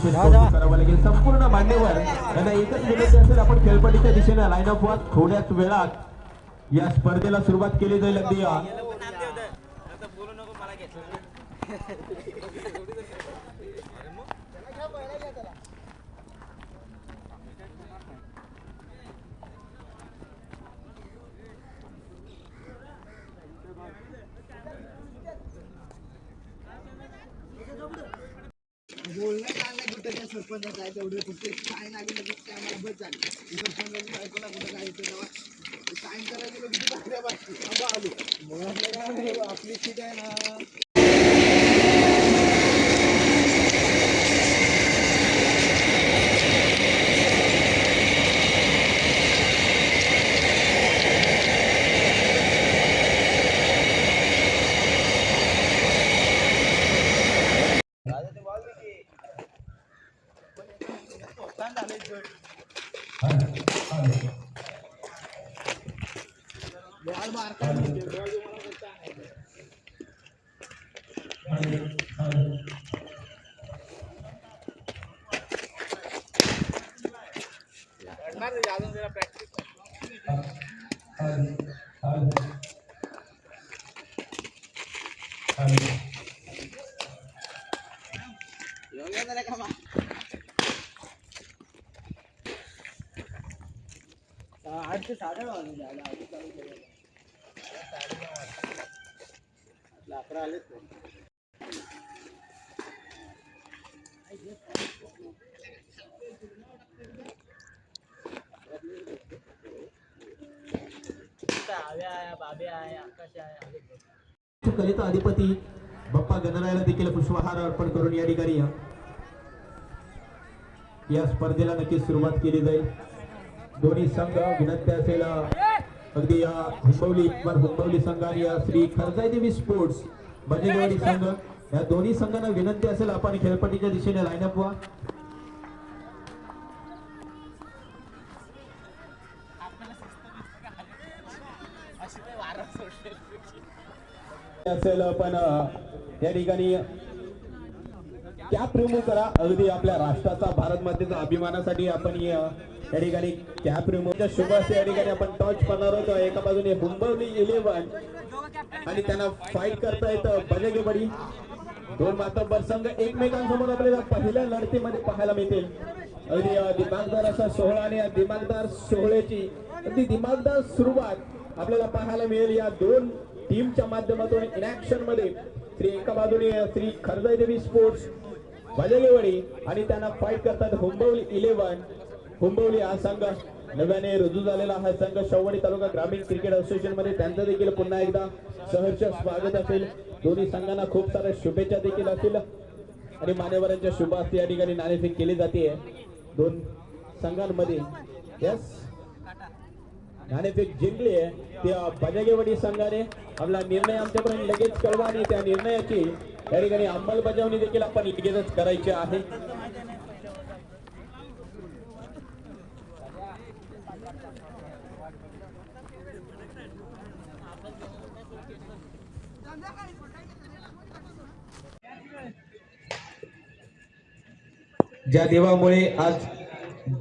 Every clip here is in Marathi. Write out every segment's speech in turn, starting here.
विशेष कौतुक करावं लागेल संपूर्ण मान्यवर यांना एकच विनंती असेल, आपण खेळपट्टीच्या दिशेने लाईन अप वर थोड्याच वेळात या स्पर्धेला सुरुवात केली जाईल. अगदी बोलणं चाललंय कुठं सरपंच काय तेवढे कुठे काय नाही लगेच काय मला बस झाली सरपंच ऐकूला कुठं काय येतं तेव्हा साईन करायला गेलो किती भाकऱ्या बाकी आलो मग आपलं काय आपली सीट आहे ना. आठ ते 11:30 11 आलेच कलेचा अधिपती बाप्पा गणरायाला देखील पुष्पहार अर्पण करून या ठिकाणी या स्पर्धेला नक्कीच सुरुवात केली जाईल. दोन्ही संघ विनंती असेल अगदी हुंबवली संघ आणि श्री खरजाईदेवी स्पोर्ट्स बजेगवाडी संघ या दोन्ही संघांना विनंती असेल आपण खेळपट्टीच्या दिशेने लाईन अप व्हा. असेल पण या ठिकाणी कॅप रिमूव्ह करा. अगदी आपल्या राष्ट्राचा भारत मातेचा अभिमानासाठी आपण या ठिकाणी कॅप रिमूव्हच्या शुभ असते. या ठिकाणी आपण टॉच करणार आहोत. एका बाजूने हुंबवली 11 आणि त्यांना फाईट करता येतं बजेगवाडी. दोन मातब्बर संघ एकमेकांसमोर आपल्याला पहिल्या लढतीमध्ये पाहायला मिळतील. अगदी दिमागदार असा सोहळा आणि या दिमागदार सोहळ्याची अगदी दिमागदार सुरुवात आपल्याला पाहायला मिळेल या दोन टीमच्या माध्यमातून इन ऍक्शन मध्ये. एका बाजूने श्री खरजाईदेवी स्पोर्ट्स बजेगवाडी आणि त्यांना फाईट करतात हुंबवली 11. हुंबवली हा संघ नव्याने रुजू झालेला हा संघ शेववाडी तालुका ग्रामीण क्रिकेट असोसिएशन मध्ये त्यांचं देखील पुन्हा एकदा सहर्ष स्वागत असेल. दोन्ही संघांना खूप साऱ्या शुभेच्छा देखील असतील आणि मान्यवरांच्या शुभ हस्ते या ठिकाणी नाणेफेक केली जाते दोन संघांमध्ये. यस नाणेफेक जिंकली आहे त्या बजेगवाडी संघाने. आपला निर्णय आमच्यापर्यंत लगेच कळवा आणि त्या निर्णयाची या ठिकाणी अंमलबजावणी देखील आपण लगेचच करायची आहे. ज्या देवामुळे आज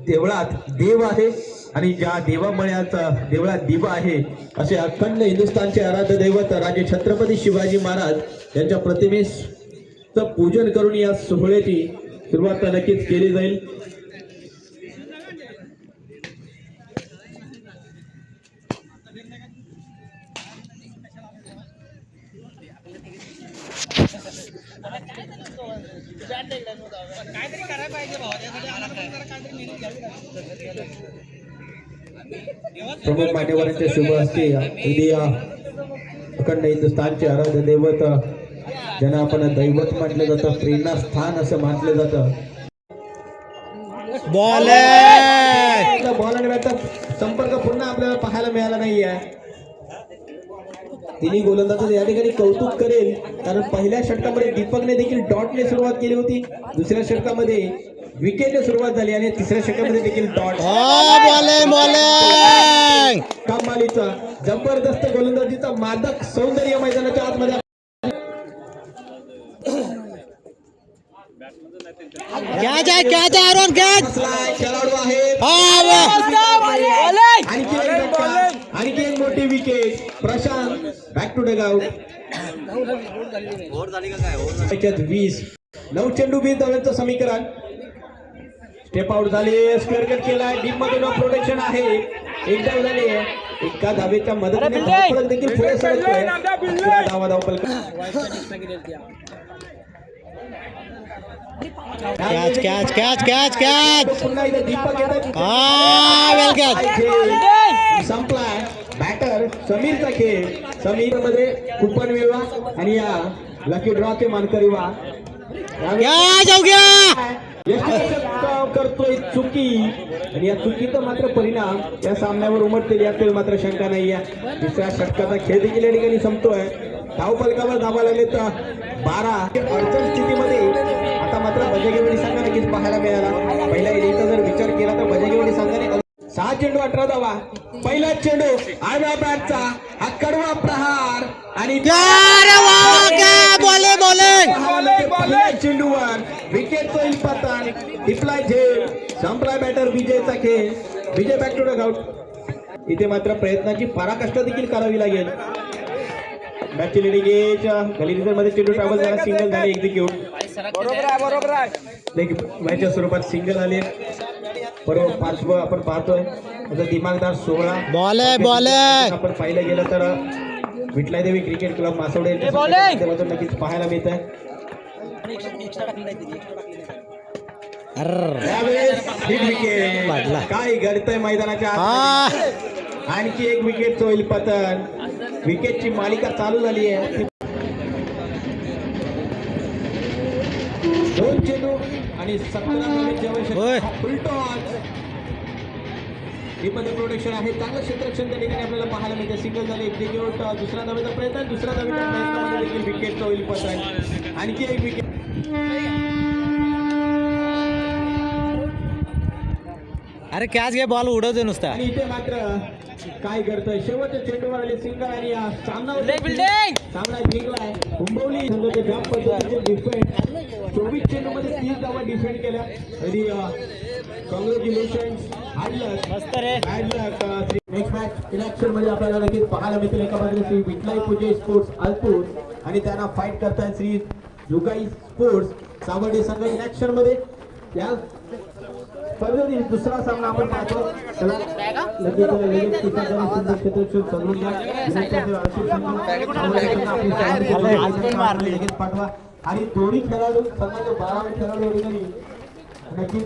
देवळात देव आहे आणि ज्या देवामुळे आज देवळात दिवा आहे असे अखंड हिंदुस्थानचे आराध्य दैवत राजे छत्रपती शिवाजी महाराज यांच्या प्रतिमेचं पूजन करून या सोहळ्याची सुरुवात नक्कीच केली जाईल. प्रमुख मान्यवरांच्या शुभ हस्ते अगदी अखंड हिंदुस्थानचे आराध्य दैवत ज्यांना आपण दैवत म्हटलं जातं, प्रेरणा स्थान असं म्हटलं जातं. बॉल आणि बॅटचा संपर्क पुन्हा आपल्याला पाहायला मिळाला नाहीये. तिन्ही गोलंदाज या ठिकाणी कौतुक करेल कारण पहिल्या षटकामध्ये दीपकने देखील डॉटने सुरुवात केली होती. दुसऱ्या षटकामध्ये विकेटने सुरुवात झाली आणि तिसऱ्या षटकामध्ये देखील डॉट. कमालीचा जबरदस्त गोलंदाजीचा मादक सौंदर्य मैदानाच्या आतमध्ये कॅच आहे अरुण कॅच खेळाडू आहे आणखी एक मोठी wicket Prashant back to dugout 20 9 चेंडू 20 धावांचं समीकरण स्टेप आउट झाले स्क्वेअर कट केलाय डीप मधून प्रोटेक्शन आहे एक धाव झाली आहे एका धावेच्या मदतीने धावफलक देखील पुढे सरकतोय धावफलक कॅच पुन्हा इथे दीपक येतात वेल कॅच संपलाय बॅटर समीरचा खेळ समीर मध्ये कुपन विवा आणि या लकी ड्रॉ चे मानकरी वा करतोय चुकी आणि या चुकीचा मात्र परिणाम या सामन्यावर उमटतील यात मात्र शंका नाही आहे दुसऱ्या षटकाचा खेळ देखील या ठिकाणी संपतोय धाव फलकावर धावा लागले तर 12 अडचण स्थितीमध्ये आता मात्र बजागेवाडी संघ नक्कीच पाहायला मिळाला पहिल्या इनिंगचा जर विचार केला तर बजागेवाडी संघाने 6 चेंडू 18 धावा पहिला चेंडू आडव्या बॅटचा हा कडवा प्रहार आणि चेंडूवर विकेट होईल पतन टिपलाय झेल संपलाय बॅटर विजयचा खेळ विजय बॅक टू डगआउट इथे मात्र प्रयत्नाची पराकाष्ठा देखील करावी लागेल बॅटची लिडिंग एज गलिरिझर मध्ये चेंडू ट्रॅव्हल झाला सिंगल झाले एक्झिक्यूट मॅचच्या स्वरूपात सिंगल आले बरोबर पार्श्व आपण पाहतोय त्याचा दिमागदार 16 बॉल आहे आपण पाहिलं गेलं तर विठलाई देवी क्रिकेट क्लब मासवडे नक्कीच पाहायला मिळत आहे काय घडतंय मैदानाच्या आत आणखी एक विकेट होईल पतन विकेटची मालिका चालू झाली आहे 2 चेंडू आणि 17 मध्ये प्रोटेक्शन आहे चांगलं क्षेत्ररक्षण त्या ठिकाणी आपल्याला पाहायला मिळते सिंगल झाले एक्झिक्यूट दुसरा धावेचा प्रयत्न दुसरा धावेच्या प्रयत्नामध्ये देखील विकेट होईल पतन आणखी एक विकेट अरे कॅच घे बॉल उडवते नुसता आणि इथे मात्र काय करतोय शेवटच्या चेंडूवर आले सिंगल आणि सामना जिंकलाय मुंबई संघाचे ज्या पद्धतीचे डिफेंड 24 चेंडू मध्ये 30 धावा डिफेंड केल्या आणि कॉंग्रॅच्युलेशन नेक्स्ट मॅच इलेक्शन मध्ये आपल्याला नक्कीच पाहायला मिळतील एका बाजूला श्री विठलाई पूजे स्पोर्ट्स अलपूर आणि त्यांना फाईट करतायत श्री जुगाई स्पोर्ट्स सावर्डे संघ इलेक्शन मध्ये या स्पर्धेतील दुसरा सामना आपण पाहतो त्याला लगेच पाठवा आणि दोन्ही खेळाडू संघाचे 12 खेळाडू नक्कीच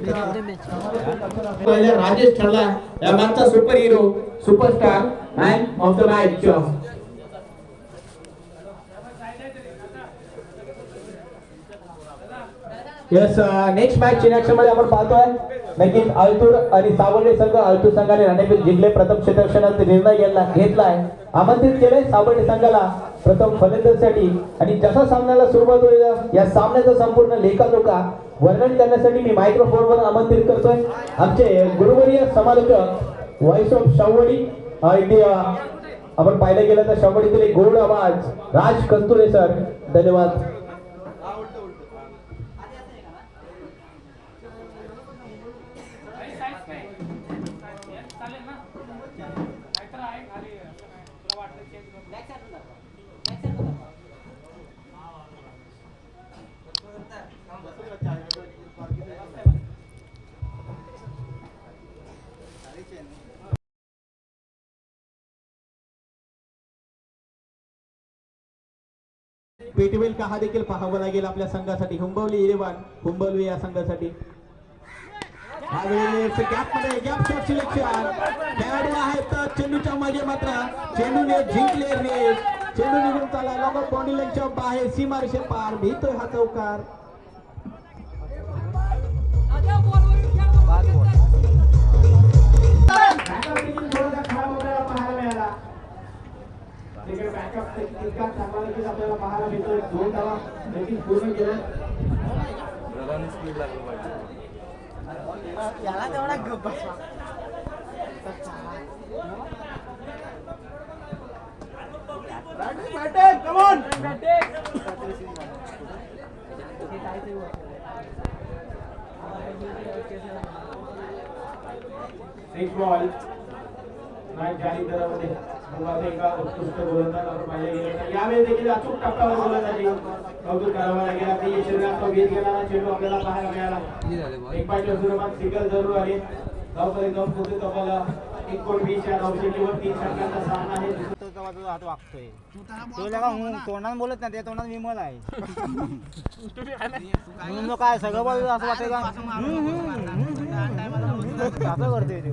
राजेश ठरला या मॅचचा super hero superstar man of the match yes next match in मध्ये आपण पाहतोय नक्कीच आलतूर आणि सावर्डे संघ आलतूर संघाने नाणेफेक जिंकले प्रथम क्षेत्ररक्षणाचा निर्णय घेतलाय आमंत्रित केले सावर्डे संघाला प्रथम फलंदाजीसाठी आणि जसा सामन्याला सुरुवात होईल या सामन्याचा संपूर्ण लेखाजोखा वर्णन करण्यासाठी मी मायक्रोफोनवर आमंत्रित करतोय आमचे गुरुवर्य समालोचक व्हॉइस ऑफ शावडी इथे आपण पाहिलं गेलं तर शावडीतील एक गोड आवाज राज कस्तुरे सर धन्यवाद पेटवेल का हा देखील पाहावा लागेल आपल्या संघासाठी हुंबवली इलेव्हन हुंबवली या संघासाठी गॅप मध्ये गॅप शॉट सिलेक्शन खेळाडू आहेत चेंडूच्या मागे मात्र चेंडूने जिंकले रे चेंडू निघून चालला लॉंग बाउंड्री लाईनच्या बाहेर सीमारेषे पार भीतोय हा चौकार आपल्याला पाहायला मिळतोय 2 धावा देखील पूर्ण केल्या याला तेवढा गप्पा come on six ball match जाहीर दरामध्ये एका उत्कृष्ट गोलंदाज आपण पाहिले गेले तर यावेळी देखील अचूक टप्प्यावर गोलंदाजी कौतुक करावं लागेल. आपली शरीरात वेध घेणारा चेंडू आपल्याला पाहायला मिळाला. एक पायच्या स्वरूपात सिंगल जरूर आले. धावपरी जाऊन पुढे तुम्हाला 19 या धावसंख्येवर 3 षटकांचा सामना आहे. हात वागतोय तो लगा तोंडाने बोलत नाही, त्या तोंडात विमल आहे म्हणून काय सगळं बोल असं वाटतं का असं करतोय तो.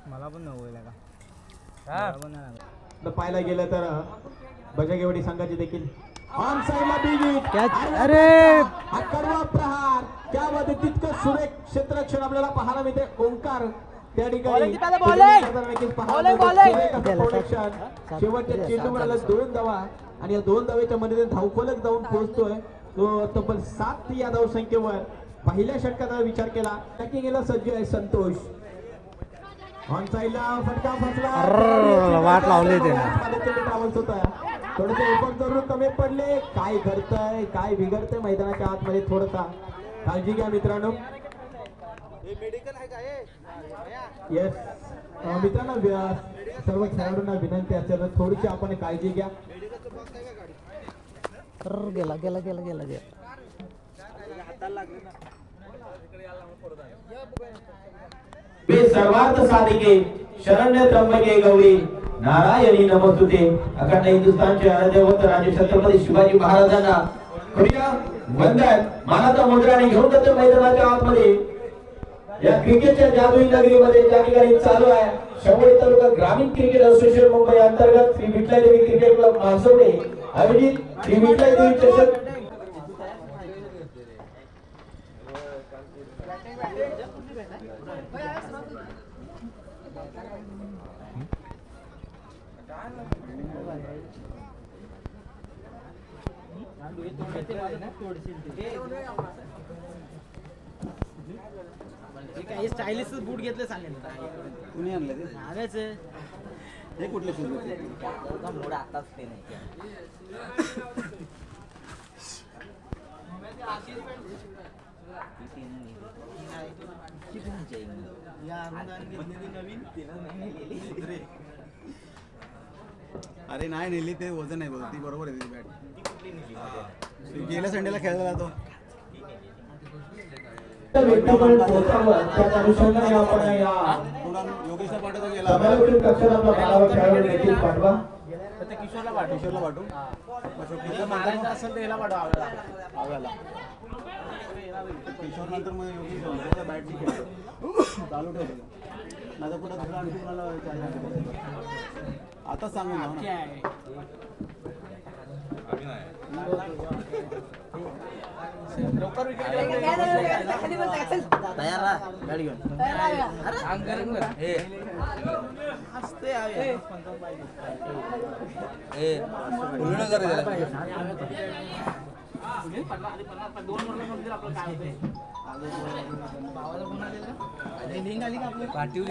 मला पण नवं का पाहायला गेलं तर बजागेवाडी संघाची देखील ऑन साइडला बिग अरे कडवा प्रहार त्यामध्ये तितकं सुरेख क्षेत्ररक्षण आपल्याला पाहायला मिळते. ओंकार त्या ठिकाणी शेवटच्या चेंडूला 2 धावा आणि या 2 धावेच्या मध्ये धावफलक जाऊन पोहोचतोय तो तब्बल 7 या धावसंख्येवर. पहिल्या षटकाचा विचार केला टॅकिंगला सज्ज आहे संतोष. ऑन साइडला फटका फसला वाट लावली ते थोडस एफर्ट जरूर कमी पडले. काय घडतंय काय बिघडतंय मैदानाच्या आतमध्ये थोडसा काळजी घ्या मित्रांनो. येस मित्रांनो सर्व खेळाडूंना विनंती असेल थोडीशी आपण काळजी घ्या. गेला गेला गेला गेला गेला सर्वार्थ साधिके शरण्य त्र्यंबके गौरी नारायणी नमस्तुते. अखंड हिंदुस्थानचे आराध्यवत राजे छत्रपती शिवाजी महाराजांना वंदन मानाचा मुद्राने घेऊन जातो मैदानाच्या आतमध्ये. या क्रिकेटच्या जादुई नगरीमध्ये त्या ठिकाणी चालू आहे शंभरी तालुका ग्रामीण क्रिकेट असोसिएशन मुंबई अंतर्गत श्री विठ्ठलदेवी क्रिकेट क्लब मासवडे आयोजित श्री विठ्ठलदेवी चषक स्टायलिश बूट घेतले सांगेल कुणी आणलं ते आलेच हे कुठले मोड आताच ते नाही अरे नाही नेली ते वजन आहे ती बरोबर आहे ती बॅट गेल्या संडेला खेळला जातो. योगेशला पाठवतो गेला किशोरला पाठवू असेल त्याला आव्याला किशोर नंतर मग योगेश बॅटची खेळ चालू ठेवतो नाही तर कुठं दुसरा आणखी कुणाला आता सांगू ना तयार राहा गाडी घेऊन पाठीवर